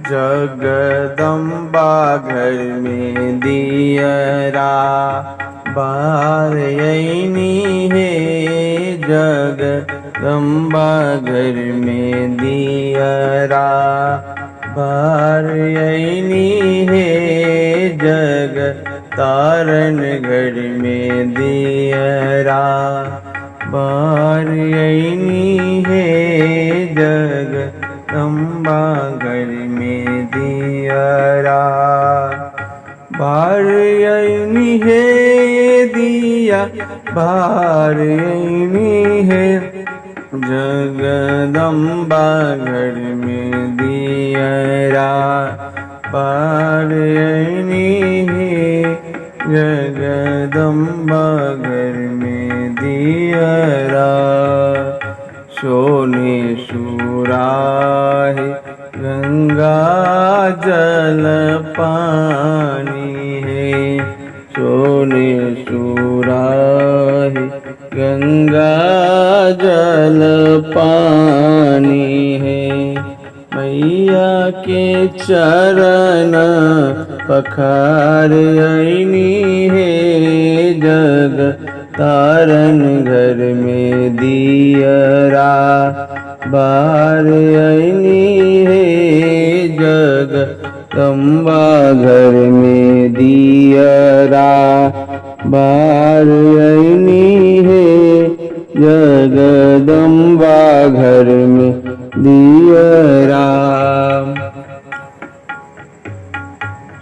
जगदम्बा घर में दियरा बार यनी है। जगदम्बा घर में दियरा बार यनी है। जग तारन घर में दियरा बार यनी है। जगदम्बा घर में दियरा बार यनी है। दिया बार यनी है। जगदम्बा घर में दियरा बार यनी है। जगदम्बा घर में दियरा सोने सुराही गंगा जल पानी है। सोने सुराही गंगा जल पानी है। मैया के चरण पखार यनी है। जग तारन घर में दियरा बार यनी है। जगदम्बा घर में दियरा बार यनी है। जगदम्बा घर में दियरा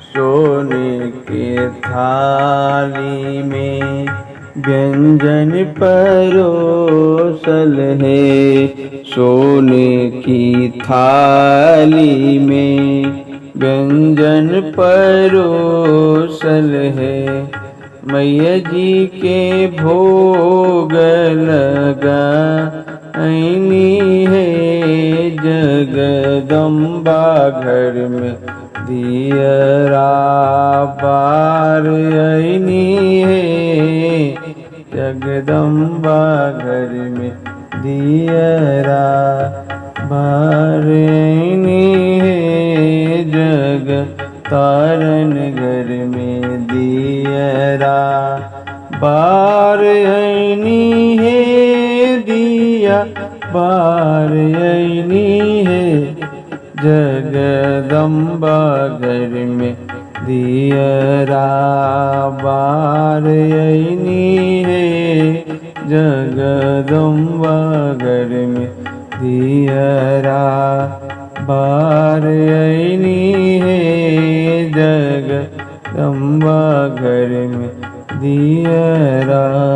सोने के थाली में व्यंजन परोसल है। सोने की थाली में व्यंजन परोसल है। मैया जी के भोग लगा है। जगदम्बा घर में दियरा बार यनी है। जगदम्बा घर में दियरा बार यनी है। जग तारन घर में दियरा बार यनी है। दिया बार यनी है। जगदम्बा घर में दियरा बार यनी है। जगदम्बा घर में दियरा बार यनी है। जगदम्बा घर में दियरा।